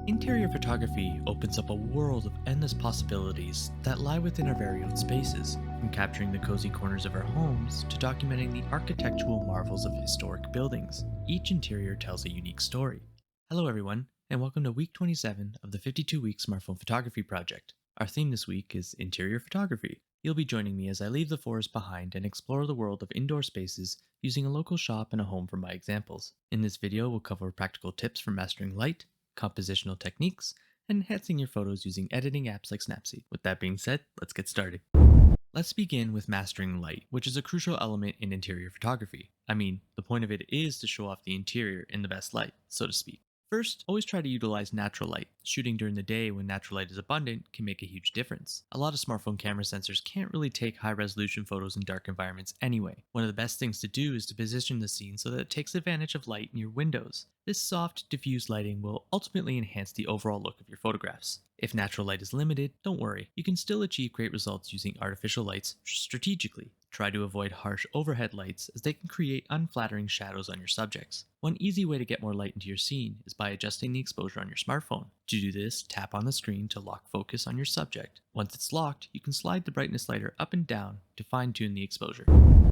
Interior photography opens up a world of endless possibilities that lie within our very own spaces, from capturing the cozy corners of our homes to documenting the architectural marvels of historic buildings. Each interior tells a unique story. Hello everyone, and welcome to week 27 of the 52-week smartphone photography project. Our theme this week is interior photography. You'll be joining me as I leave the forest behind and explore the world of indoor spaces using a local shop and a home for my examples. In this video, we'll cover practical tips for mastering light, compositional techniques, and enhancing your photos using editing apps like Snapseed. With that being said, let's get started. Let's begin with mastering light, which is a crucial element in interior photography. The point of it is to show off the interior in the best light, so to speak. First, always try to utilize natural light. Shooting during the day when natural light is abundant can make a huge difference. A lot of smartphone camera sensors can't really take high-resolution photos in dark environments anyway. One of the best things to do is to position the scene so that it takes advantage of light in your windows. This soft, diffused lighting will ultimately enhance the overall look of your photographs. If natural light is limited, don't worry. You can still achieve great results using artificial lights strategically. Try to avoid harsh overhead lights as they can create unflattering shadows on your subjects. One easy way to get more light into your scene is by adjusting the exposure on your smartphone. To do this, tap on the screen to lock focus on your subject. Once it's locked, you can slide the brightness slider up and down to fine-tune the exposure.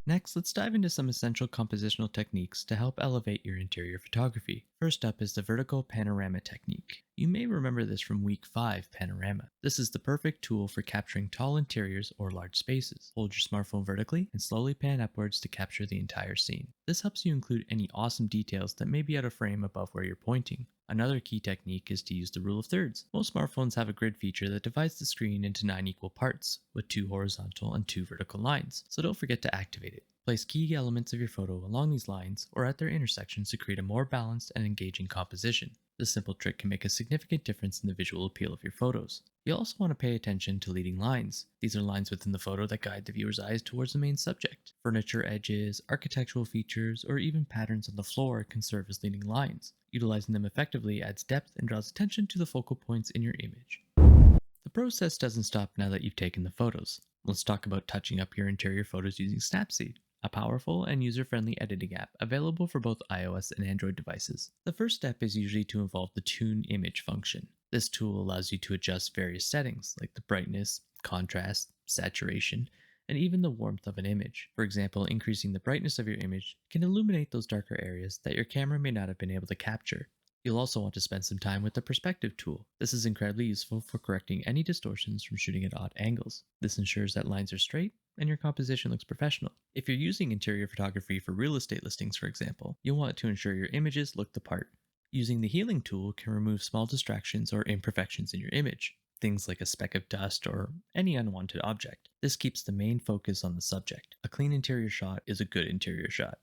Next, let's dive into some essential compositional techniques to help elevate your interior photography. First up is the vertical panorama technique. You may remember this from week 5 panorama. This is the perfect tool for capturing tall interiors or large spaces. Hold your smartphone vertically and slowly pan upwards to capture the entire scene. This helps you include any awesome details that may be out of frame above where you're pointing. Another key technique is to use the rule of thirds. Most smartphones have a grid feature that divides the screen into 9 equal parts, with 2 horizontal and 2 vertical lines, so don't forget to activate it. Place key elements of your photo along these lines or at their intersections to create a more balanced and engaging composition. This simple trick can make a significant difference in the visual appeal of your photos. You'll also want to pay attention to leading lines. These are lines within the photo that guide the viewer's eyes towards the main subject. Furniture edges, architectural features, or even patterns on the floor can serve as leading lines. Utilizing them effectively adds depth and draws attention to the focal points in your image. The process doesn't stop now that you've taken the photos. Let's talk about touching up your interior photos using Snapseed, a powerful and user-friendly editing app available for both iOS and Android devices. The first step is usually to involve the Tune Image function. This tool allows you to adjust various settings like the brightness, contrast, saturation, and even the warmth of an image. For example, increasing the brightness of your image can illuminate those darker areas that your camera may not have been able to capture. You'll also want to spend some time with the perspective tool. This is incredibly useful for correcting any distortions from shooting at odd angles. This ensures that lines are straight and your composition looks professional. If you're using interior photography for real estate listings, for example, you'll want to ensure your images look the part. Using the healing tool can remove small distractions or imperfections in your image, things like a speck of dust or any unwanted object. This keeps the main focus on the subject. A clean interior shot is a good interior shot.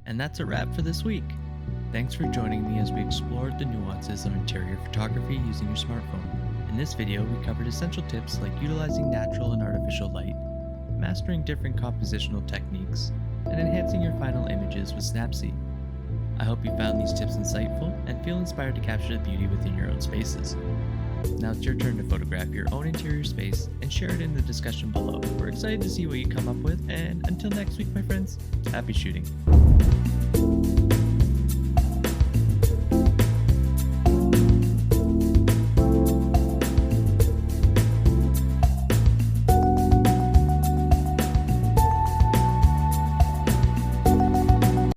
And that's a wrap for this week. Thanks for joining me as we explored the nuances of interior photography using your smartphone. In this video, we covered essential tips like utilizing natural and artificial light, mastering different compositional techniques, and enhancing your final images with Snapseed. I hope you found these tips insightful and feel inspired to capture the beauty within your own spaces. Now it's your turn to photograph your own interior space and share it in the discussion below. We're excited to see what you come up with, and until next week, my friends, happy shooting.